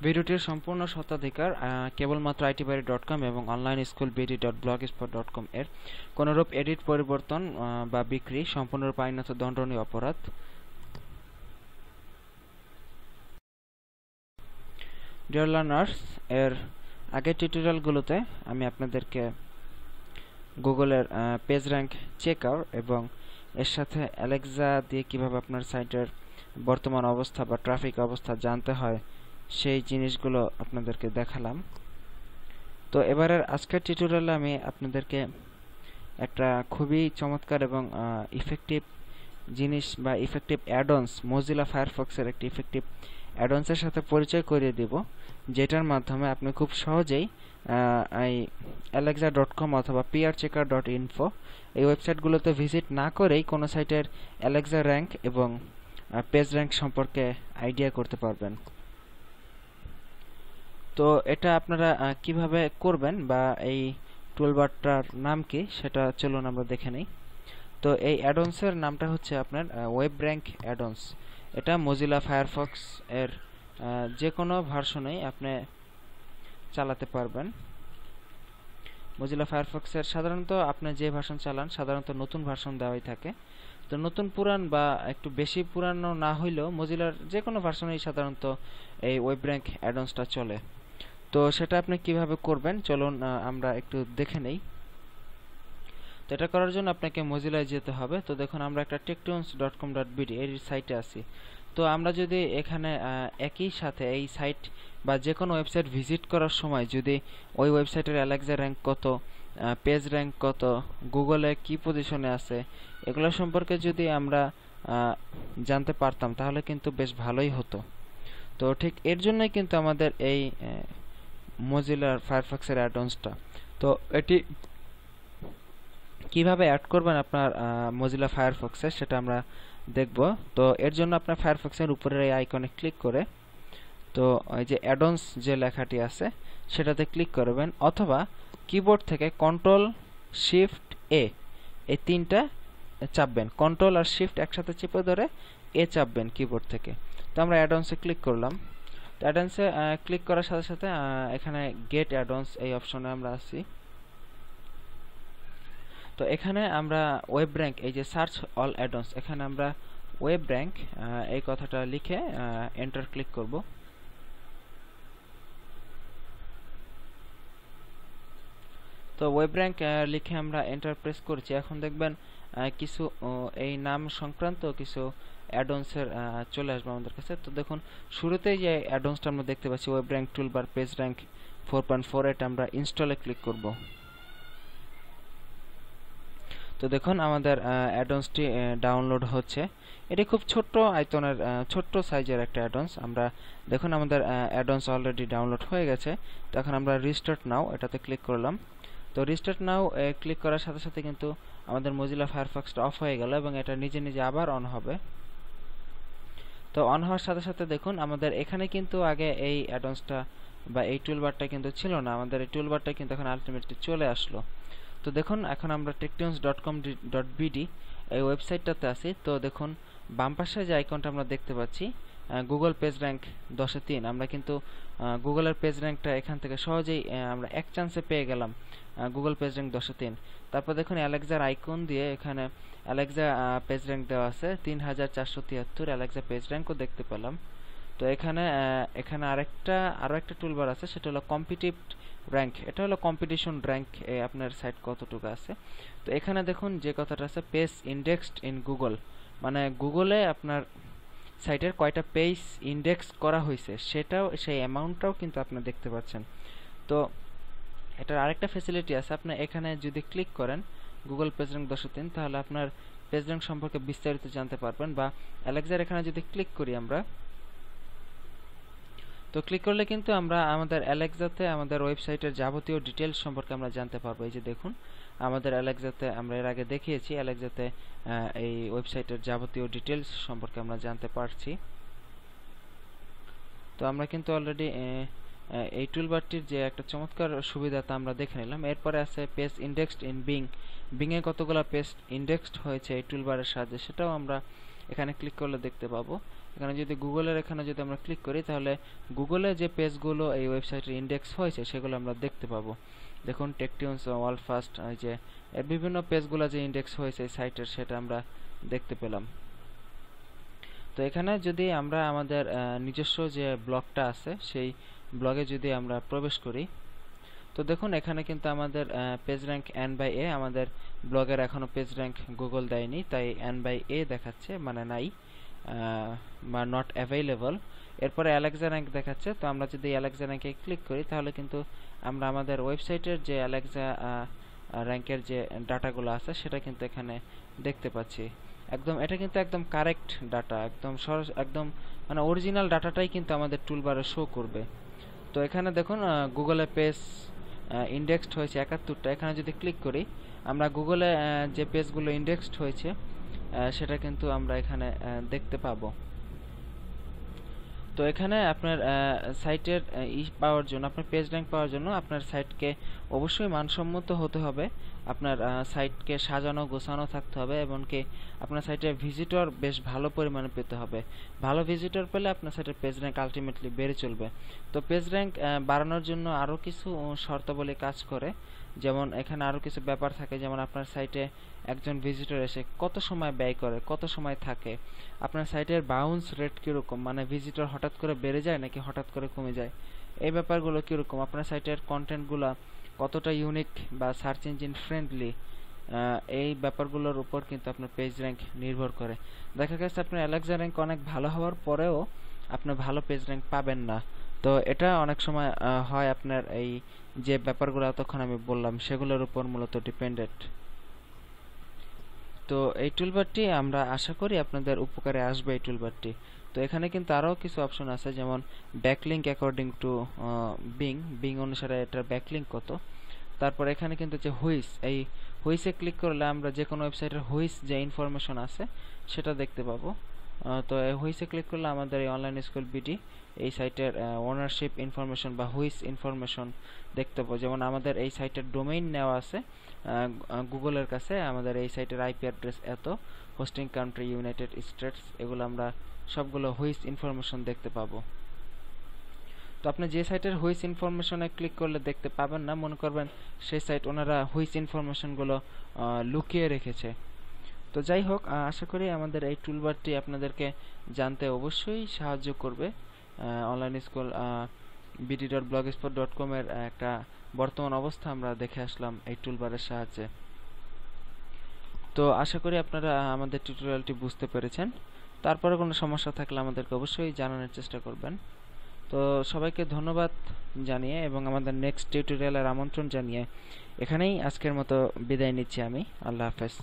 ভিডিওটির সম্পূর্ণ স্বত্বাধিকার কেবলমাত্র itbari.com এবং onlineschoolbd.blogspot.com এর কোনরূপ এডিট পরিবর্তন বা বিক্রি সম্পূর্ণরূপে আইনত দণ্ডনীয় অপরাধ। ডিয়ার লার্নার্স, এর আগের টিউটোরিয়ালগুলোতে আমি আপনাদেরকে গুগলের পেজ র্যাঙ্ক চেকার এবং এর সাথে অ্যালেক্সা দিয়ে কিভাবে আপনার সাইটের বর্তমান অবস্থা বা ট্রাফিক অবস্থা জানতে হয় সেই জিনিসগুলো আপনাদেরকে দেখালাম। তো এবারের আজকের টিউটোরিয়ালে আমি আপনাদেরকে একটা খুবই চমৎকার এবং ইফেক্টিভ জিনিস বা ইফেক্টিভ অ্যাডন্স মোজিলা ফায়ারফক্সের একটি ইফেক্টিভ অ্যাডন্সের সাথে পরিচয় করিয়ে দেব, যেটার মাধ্যমে আপনি খুব সহজেই এই alexa.com অথবা prchecker.info এই ওয়েবসাইটগুলোতে ভিজিট না করেই কোনো সাইটের অ্যালেক্সা র্যাঙ্ক এবং পেজ র্যাঙ্ক সম্পর্কে আইডিয়া করতে পারবেন। তো এটা আপনারা কিভাবে করবেন বা এই টুলবারটার নাম কি সেটা চলুন আমরা দেখে নিই। তো এই অ্যাডন্সের নামটা হচ্ছে আপনার ওয়েব র্যাঙ্ক অ্যাডন্স। এটা মোজিলা ফায়ারফক্স এর যে কোনো ভার্সনেই আপনি চালাতে পারবেন। মোজিলা ফায়ারফক্সের সাধারণত আপনি যে ভার্সন চালান সাধারণত নতুন ভার্সন দেওয়াই থাকে। তো নতুন পুরান বা একটু বেশি পুরানো না হইলেও মোজিলার যে কোনো ভার্সনেই সাধারণত এই ওয়েব র্যাঙ্ক অ্যাডন্সটা চলে। তো সেটা আপনি কিভাবে করবেন চলুন আমরা একটু দেখে নেই। তো এটা করার জন্য আপনাকে মোজিলায় যেতে হবে। তো দেখুন আমরা একটা techtunes.com.bd এর সাইটে আছি। তো আমরা যদি এখানে একই সাথে এই সাইট বা যে কোনো ওয়েবসাইট ভিজিট করার সময় যদি ওই ওয়েবসাইটের অ্যালেক্সা র্যাঙ্ক কত, পেজ র্যাঙ্ক কত, গুগলে কি পজিশনে আছে এগুলো সম্পর্কে যদি আমরা জানতে পারতাম তাহলে কিন্তু বেশ ভালোই হতো। তো ঠিক এর জন্যই কিন্তু আমাদের এই মোজিলার ফায়ারফক্সের অ্যাডন্সটা। তো এটি কিভাবে অ্যাড করবেন আপনার মোজিলা ফায়ারফক্সে সেটা আমরা দেখব। তো এর জন্য আপনার ফায়ারফক্সের উপরের এই আইকনে ক্লিক করে তো এই যে অ্যাডন্স যে লেখাটি আছে সেটাতে ক্লিক করবেন, অথবা কিবোর্ড থেকে কন্ট্রোল শিফট এ এই তিনটা চাপবেন। কন্ট্রোল আর শিফট একসাথে চেপে ধরে এ চাপবেন কিবোর্ড থেকে। তো আমরা অ্যাডন্সে ক্লিক করলাম। তো অ্যাডন্সে ক্লিক করার সাথে সাথে এখানে গেট অ্যাডন্স এই অপশনে আমরা আছি। তো এখানে আমরা ওয়েব র্যাঙ্ক এই যে সার্চ অল অ্যাডন্স এখানে আমরা ওয়েব র্যাঙ্ক এই কথাটা লিখে এন্টার ক্লিক করব। তো ওয়েব র্যাঙ্ক লিখে আমরা এন্টার প্রেস করছি। এখন দেখবেন কিছু এই নাম সংক্রান্ত কিছু অ্যাডন্সের চলে আসবে আমাদের কাছে। তো দেখুন শুরুতেই যে অ্যাডন্সটা আমরা দেখতে পাচ্ছি web rank toolbar page rank 4.4 এটা আমরা ইনস্টলে ক্লিক করব। তো দেখুন আমাদের অ্যাডন্সটি ডাউনলোড হচ্ছে। এটি খুব ছোট্ট আয়তনের ছোট্ট সাইজের একটা অ্যাডন্স। আমরা দেখুন আমাদের অ্যাডন্স অলরেডি ডাউনলোড হয়ে গেছে। তো এখন আমরা রিস্টার্ট নাও এটাতে ক্লিক করলাম। তো রিস্টার্ট নাও ক্লিক করার সাথে সাথে কিন্তু আমাদের মোজিলা ফায়ারফক্সটা অফ হয়ে গেল এবং এটা নিজে নিজে আবার অন হবে। তো অন হওয়ার সাথে সাথে দেখুন আমাদের এখানে কিন্তু আগে এই অ্যাডন্সটা বা এই টুলবারটা কিন্তু ছিল না, আমাদের এই টুলবারটা কিন্তু এখন আলটিমেটলি চলে আসলো। তো দেখুন এখন আমরা techtunes.com.bd এই ওয়েবসাইটটাতে আছি। তো দেখুন বাম পাশে যে আইকনটা আমরা দেখতে পাচ্ছি গুগল পেজ র্যাঙ্ক 10-3, আমরা কিন্তু গুগলের পেজ র্যাঙ্কটা এখান থেকে সহজেই আমরা এক চান্সে পেয়ে গেলাম গুগল পেজ র্যাঙ্ক 10-3। তারপর দেখুন অ্যালেক্সার আইকন দিয়ে এখানে অ্যালেক্সা পেজ র্যাঙ্ক দেওয়া আছে 3473, অ্যালেক্সা পেজ র্যাঙ্কও দেখতে পেলাম। তো এখানে আরো একটা টুলবার আছে সেটা হলো কম্পিটিটিভ র্যাঙ্ক। এটা হলো কম্পিটিশন র্যাঙ্ক আপনার সাইট কতটুকু আছে। তো এখানে দেখুন যে কথাটা আছে পেজ ইন্ডেক্সড ইন গুগল, মানে গুগলে আপনার সাইটের কয়টা পেজ ইন্ডেক্স করা হয়েছে সেটাও সেই অ্যামাউন্টটাও কিন্তু আপনি দেখতে পাচ্ছেন। তো এটার আরেকটা ফ্যাসিলিটি আছে, আপনি এখানে যদি ক্লিক করেন গুগল পেজ র্যাঙ্ক 10-3 তাহলে আপনার পেজ র্যাঙ্ক সম্পর্কে বিস্তারিত জানতে পারবেন। বা অ্যালেক্সার এখানে যদি ক্লিক করি আমরা, তো ক্লিক করলে কিন্তু আমরা আমাদের অ্যালেক্সাতে আমাদের ওয়েবসাইটের যাবতীয় ডিটেইলস সম্পর্কে আমরা জানতে পারবো। এই যে দেখুন আমাদের অ্যালেক্সাতে আমরা এর আগে দেখিয়েছি অ্যালেক্সাতে এই ওয়েবসাইটের যাবতীয় ডিটেইলস সম্পর্কে আমরা জানতে পারছি। তো আমরা কিন্তু অলরেডি এই টুলবারটির যে একটা চমৎকার সুবিধা তা আমরা দেখে নিলাম। এরপরে আছে page indexed in being a কতগুলো পেজ ইন্ডেক্সড হয়েছে এই টুলবারের সাহায্যে সেটাও আমরা এখানে ক্লিক করলে দেখতে পাবো। এখানে যদি গুগলের এখানে যদি আমরা ক্লিক করি তাহলে গুগলে যে পেজগুলো এই ওয়েবসাইটের ইন্ডেক্স হয়েছে সেগুলো আমরা দেখতে পাবো। দেখুন টেকটিউনস, ওয়ার্ল্ড ফার্স্ট, এই যে এর বিভিন্ন পেজগুলো যে ইন্ডেক্স হয়েছে এই সাইটের সেটা আমরা দেখতে পেলাম। তো এখানে যদি আমরা আমাদের নিজস্ব যে ব্লগটা আছে সেই ব্লগে যদি আমরা প্রবেশ করি, তো দেখুন এখানে কিন্তু আমাদের পেজ র্যাঙ্ক n/a, আমাদের ব্লগের এখনো পেজ র্যাঙ্ক গুগল দেয়নি, তাই n/a দেখাচ্ছে, মানে নাই বা নট অ্যাভেলেবল। এরপরে অ্যালেক্সা র্যাঙ্ক দেখাচ্ছে। তো আমরা যদি অ্যালেক্সা র্যাঙ্কে ক্লিক করি তাহলে কিন্তু আমরা আমাদের ওয়েবসাইটের যে অ্যালেক্সা র্যাঙ্কের যে ডাটাগুলো আছে সেটা কিন্তু এখানে দেখতে পাচ্ছি। এটা কিন্তু একদম কারেক্ট ডাটা, একদম মানে অরিজিনাল ডাটাটাই কিন্তু আমাদের টুলবারে শো করবে। তো এখানে দেখুন গুগলে পেজ ইন্ডেক্সড হয়েছে 71টা। এখানে যদি ক্লিক করি আমরা গুগলে যে পেজগুলো ইন্ডেক্সড হয়েছে সেটা কিন্তু আমরা এখানে দেখতে পাবো। তো এখানে আপনার সাইটের পাওয়ার জন্য, আপনার পেজ র্যাঙ্ক পাওয়ার জন্য আপনার সাইটকে অবশ্যই মানসম্মত হতে হবে, আপনার সাইটকে সাজানো গোছানো থাকতে হবে, এমনকি আপনার সাইটে ভিজিটর বেশ ভালো পরিমাণে পেতে হবে। ভালো ভিজিটর পেলে আপনার সাইটের পেজ র্যাঙ্ক আলটিমেটলি বেড়ে চলবে। তো পেজ র্যাঙ্ক বাড়ানোর জন্য আরও কিছু শর্তাবলী কাজ করে, যেমন এখানে আরও কিছু ব্যাপার থাকে, যেমন আপনার সাইটে একজন ভিজিটর এসে কত সময় ব্যয় করে, কত সময় থাকে, আপনার সাইটের বাউন্স রেট কীরকম, মানে ভিজিটর হঠাৎ করে বেড়ে যায় নাকি হঠাৎ করে কমে যায়, এই ব্যাপারগুলো কীরকম, আপনার সাইটের কন্টেন্টগুলো কতটা ইউনিক বা সার্চ ইঞ্জিন ফ্রেন্ডলি, এই ব্যাপারগুলোর উপর কিন্তু আপনার পেজ র্যাঙ্ক নির্ভর করে। দেখা গেছে আপনার অ্যালেক্সা র্যাঙ্ক অনেক ভালো হওয়ার পরেও আপনি ভালো পেজ র্যাঙ্ক পাবেন না। তো এটা অনেক সময় হয় আপনার এই যে ব্যাপারগুলো তখন আমি বললাম সেগুলোর উপর মূলত ডিপেন্ডেন্ট। তো এই টুলবারটি আমরা আশা করি আপনাদের উপকারে আসবে এই টুলবারটি। তো এখানে কিন্তু আরও কিছু অপশন আছে, যেমন ব্যাকলিঙ্ক অ্যাকর্ডিং টু বিং অনুসারে এটার ব্যাকলিঙ্ক কত। তারপর এখানে কিন্তু যে হুইস, এই হুইসে ক্লিক করলে আমরা যে কোনো ওয়েবসাইটের হুইস যে ইনফরমেশন আছে সেটা দেখতে পাবো। তো এই হুইসে ক্লিক করলে আমাদের এই অনলাইন স্কুল বিডি এই সাইটের ওনারশিপ ইনফরমেশন বা হুইস ইনফরমেশন দেখতে পাবো। যেমন আমাদের এই সাইটের ডোমেইন নেওয়া আছে গুগলের কাছে, আমাদের এই সাইটের আইপি অ্যাড্রেস এত, হোস্টিং কান্ট্রি ইউনাইটেড স্টেটস, এগুলো আমরা সবগুলো হুইস ইনফরমেশন দেখতে পাবো। তো আপনি যে সাইটের হুইস ইনফরমেশনে ক্লিক করলে দেখতে পাবেন না, মনে করবেন সেই সাইট ওনারা হুইস ইনফরমেশনগুলো লুকিয়ে রেখেছে। তো যাই হোক, আশা করি আমাদের এই টুলবারটি আপনাদেরকে জানতে অবশ্যই সাহায্য করবে। অনলাইন স্কুল bd.blogspot.com এর একটা বর্তমান অবস্থা আমরা দেখে আসলাম এই টুলবারের সাহায্যে। তো আশা করি আপনারা আমাদের টিউটোরিয়ালটি বুঝতে পেরেছেন। তারপরে কোনো সমস্যা থাকলে আমাদেরকে অবশ্যই জানানোর চেষ্টা করবেন। তো সবাইকে ধন্যবাদ জানিয়ে এবং আমাদের নেক্সট টিউটোরিয়ালের আমন্ত্রণ জানিয়ে এখানেই আজকের মতো বিদায় নিচ্ছি আমি। আল্লাহ হাফেজ।